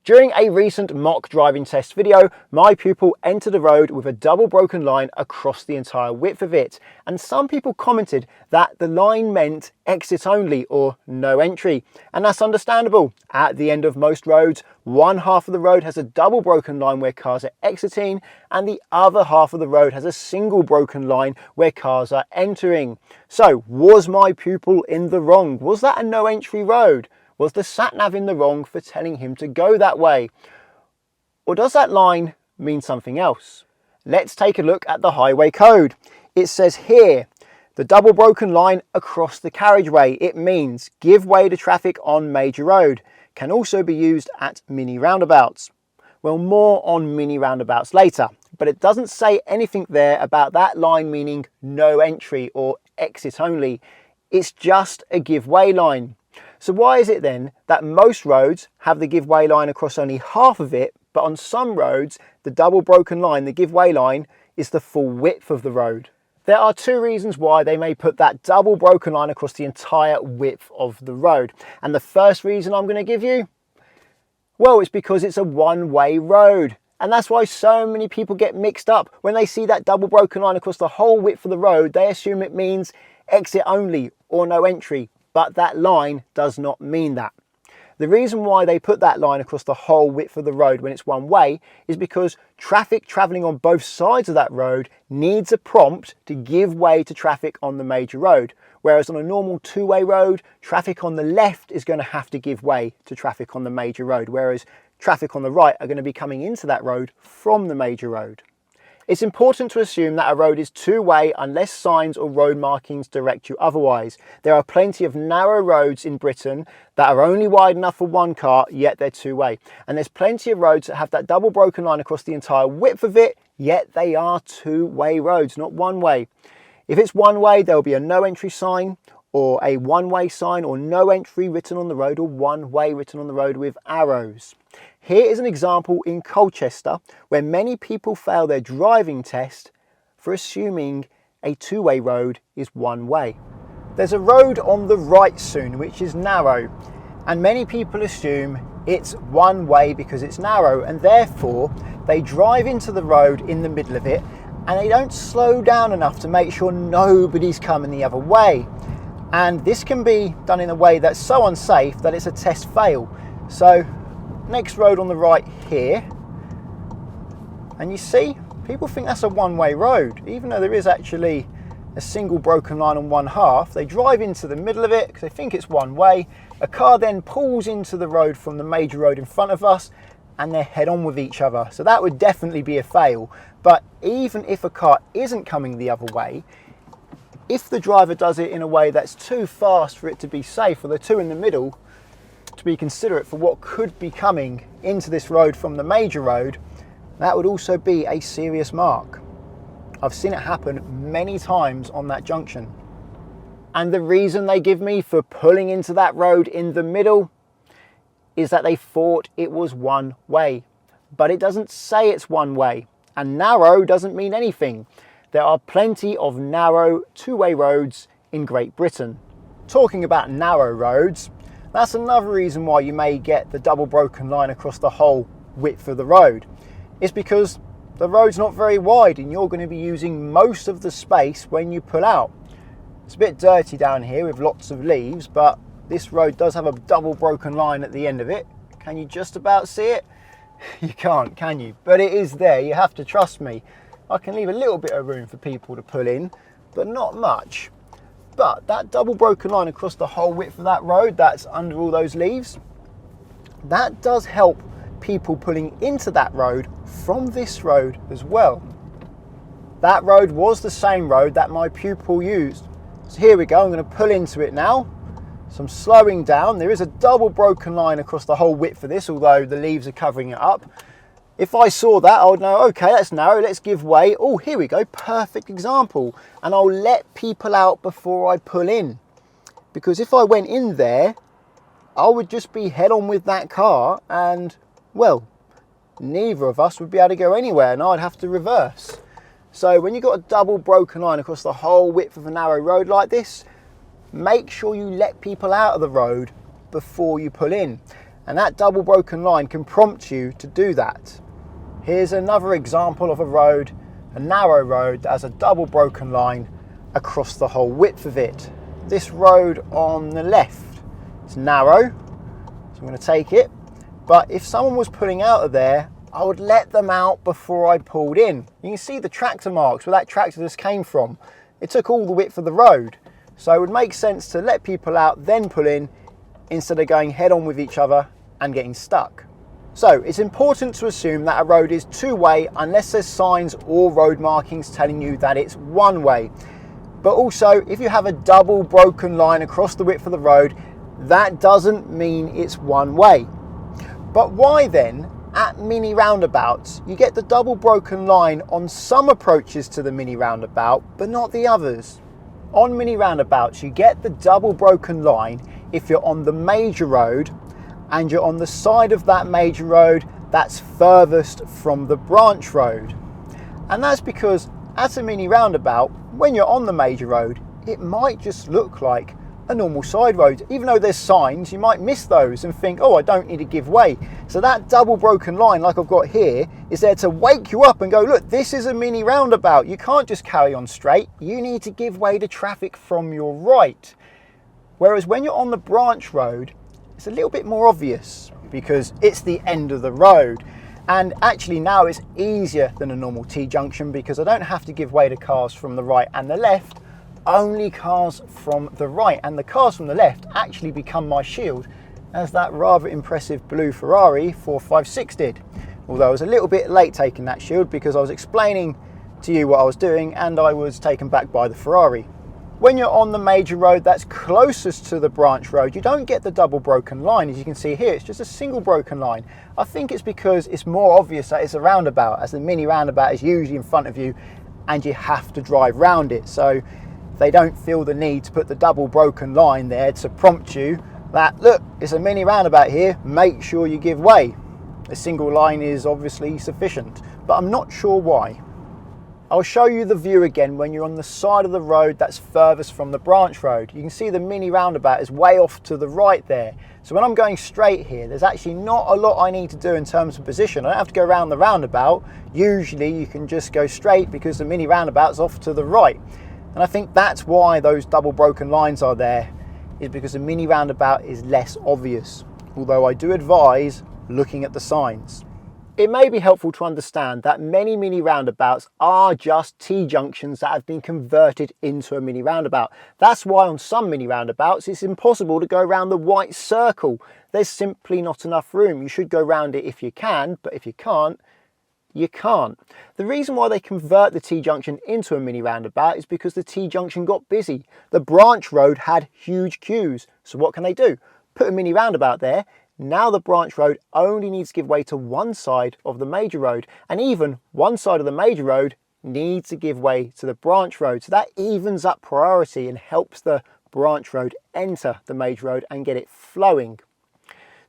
During a recent mock driving test video, my pupil entered a road with a double broken line across the entire width of it, and some people commented that the line meant exit only or no entry, and that's understandable. At the end of most roads, one half of the road has a double broken line where cars are exiting, and the other half of the road has a single broken line where cars are entering. So, was my pupil in the wrong? Was that a no entry road? Was the sat-nav in the wrong for telling him to go that way? Or does that line mean something else? Let's take a look at the highway code. It says here, the double broken line across the carriageway. It means give way to traffic on major road. Can also be used at mini roundabouts. Well, more on mini roundabouts later, but it doesn't say anything there about that line meaning no entry or exit only. It's just a give way line. So why is it then that most roads have the give way line across only half of it, but on some roads, the double broken line, the give way line, is the full width of the road? There are two reasons why they may put that double broken line across the entire width of the road. And the first reason I'm going to give you, well, it's because it's a one-way road. And that's why so many people get mixed up. When they see that double broken line across the whole width of the road, they assume it means exit only or no entry. But that line does not mean that. The reason why they put that line across the whole width of the road when it's one way is because traffic travelling on both sides of that road needs a prompt to give way to traffic on the major road. Whereas on a normal two-way road, traffic on the left is going to have to give way to traffic on the major road, whereas traffic on the right are going to be coming into that road from the major road. It's important to assume that a road is two-way unless signs or road markings direct you otherwise. There are plenty of narrow roads in Britain that are only wide enough for one car, yet they're two-way. And there's plenty of roads that have that double broken line across the entire width of it, yet they are two-way roads, not one-way. If it's one-way, there'll be a no entry sign, or a one-way sign, or no entry written on the road, or one-way written on the road with arrows. Here is an example in Colchester where many people fail their driving test for assuming a two-way road is one way. There's a road on the right soon which is narrow, and many people assume it's one way because it's narrow, and therefore they drive into the road in the middle of it and they don't slow down enough to make sure nobody's coming the other way. And this can be done in a way that's so unsafe that it's a test fail. So next road on the right here, and you see people think that's a one-way road even though there is actually a single broken line on one half. They drive into the middle of it because they think it's one way. A car then pulls into the road from the major road in front of us and they head on with each other, so that would definitely be a fail. But even if a car isn't coming the other way, if the driver does it in a way that's too fast for it to be safe, or the two in the middle to be considerate for what could be coming into this road from the major road, that would also be a serious mark. I've seen it happen many times on that junction. And the reason they give me for pulling into that road in the middle is that they thought it was one way. But it doesn't say it's one way, and narrow doesn't mean anything. There are plenty of narrow two-way roads in Great Britain. Talking about narrow roads, that's another reason why you may get the double broken line across the whole width of the road. It's because the road's not very wide and you're going to be using most of the space when you pull out. It's a bit dirty down here with lots of leaves, but this road does have a double broken line at the end of it. Can you just about see it? You can't, can you? But it is there, you have to trust me. I can leave a little bit of room for people to pull in, but not much. But that double broken line across the whole width of that road that's under all those leaves, that does help people pulling into that road from this road as well. That road was the same road that my pupil used. So here we go, I'm going to pull into it now. So I'm slowing down. There is a double broken line across the whole width of this, although the leaves are covering it up. If I saw that, I would know, okay, that's narrow, let's give way. Oh, here we go, perfect example. And I'll let people out before I pull in. Because if I went in there, I would just be head on with that car and, well, neither of us would be able to go anywhere and I'd have to reverse. So when you've got a double broken line across the whole width of a narrow road like this, make sure you let people out of the road before you pull in. and that double broken line can prompt you to do that. Here's another example of a road, a narrow road that has a double broken line across the whole width of it. This road on the left, it's narrow, so I'm going to take it, but if someone was pulling out of there, I would let them out before I pulled in. You can see the tractor marks where that tractor just came from. It took all the width of the road, so it would make sense to let people out, then pull in, instead of going head on with each other and getting stuck. So it's important to assume that a road is two-way unless there's signs or road markings telling you that it's one-way. But also, if you have a double broken line across the width of the road, that doesn't mean it's one-way. But why then, at mini roundabouts, you get the double broken line on some approaches to the mini roundabout, but not the others? On mini roundabouts, you get the double broken line if you're on the major road and you're on the side of that major road that's furthest from the branch road. And that's because at a mini roundabout, when you're on the major road, it might just look like a normal side road. Even though there's signs, you might miss those and think, oh, I don't need to give way. So that double broken line, like I've got here, is there to wake you up and go, look, this is a mini roundabout. You can't just carry on straight. You need to give way to traffic from your right. Whereas when you're on the branch road, it's a little bit more obvious because it's the end of the road. And actually now it's easier than a normal T-junction because I don't have to give way to cars from the right and the left, only cars from the right. And the cars from the left actually become my shield, as that rather impressive blue Ferrari 456 did. Although I was a little bit late taking that shield because I was explaining to you what I was doing and I was taken back by the Ferrari. When you're on the major road that's closest to the branch road, you don't get the double broken line. As you can see here, it's just a single broken line. I think it's because it's more obvious that it's a roundabout, as the mini roundabout is usually in front of you and you have to drive round it. So they don't feel the need to put the double broken line there to prompt you that, look, it's a mini roundabout here, make sure you give way. A single line is obviously sufficient, but I'm not sure why. I'll show you the view again when you're on the side of the road that's furthest from the branch road. You can see the mini roundabout is way off to the right there. So when I'm going straight here, there's actually not a lot I need to do in terms of position. I don't have to go around the roundabout. Usually you can just go straight because the mini roundabout's off to the right. And I think that's why those double broken lines are there, is because the mini roundabout is less obvious. Although I do advise looking at the signs. It may be helpful to understand that many mini roundabouts are just T-junctions that have been converted into a mini roundabout. That's why on some mini roundabouts it's impossible to go around the white circle. There's simply not enough room. You should go around it if you can, but if you can't, you can't. The reason why they convert the T-junction into a mini roundabout is because the T-junction got busy. The branch road had huge queues. So what can they do? Put a mini roundabout there. Now the branch road only needs to give way to one side of the major road, and even one side of the major road needs to give way to the branch road. So that evens up priority and helps the branch road enter the major road and get it flowing.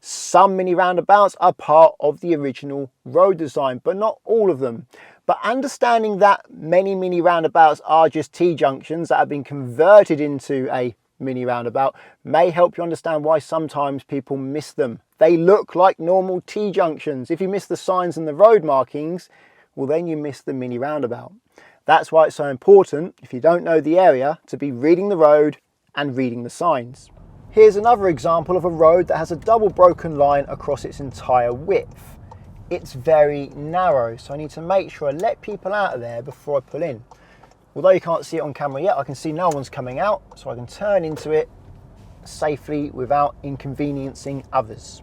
Some mini roundabouts are part of the original road design, but not all of them. But understanding that many mini roundabouts are just T-junctions that have been converted into a mini roundabout may help you understand why sometimes people miss them. They look like normal T-junctions. If you miss the signs and the road markings, well then you miss the mini roundabout. That's why it's so important, if you don't know the area, to be reading the road and reading the signs. Here's another example of a road that has a double broken line across its entire width. It's very narrow, so I need to make sure I let people out of there before I pull in. Although you can't see it on camera yet, I can see no one's coming out, so I can turn into it safely without inconveniencing others.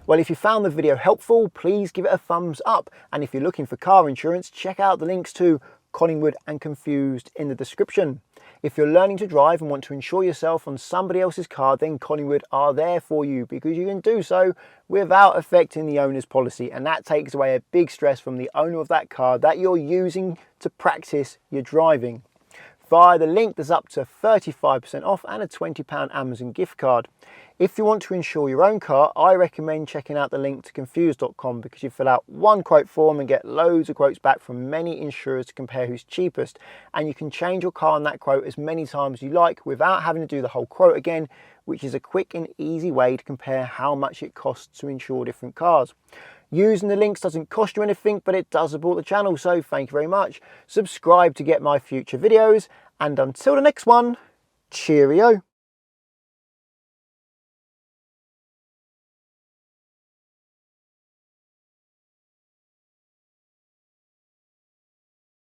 Well, if you found the video helpful, please give it a thumbs up. And if you're looking for car insurance, check out the links to Collingwood and Confused in the description. If you're learning to drive and want to insure yourself on somebody else's car, then Collingwood are there for you, because you can do so without affecting the owner's policy, and that takes away a big stress from the owner of that car that you're using to practice your driving. Via the link, there's up to 35% off and a £20 Amazon gift card. If you want to insure your own car, I recommend checking out the link to confused.com, because you fill out one quote form and get loads of quotes back from many insurers to compare who's cheapest, and you can change your car on that quote as many times as you like without having to do the whole quote again, which is a quick and easy way to compare how much it costs to insure different cars. Using the links doesn't cost you anything, but it does support the channel, so thank you very much. Subscribe to get my future videos, and until the next one, cheerio.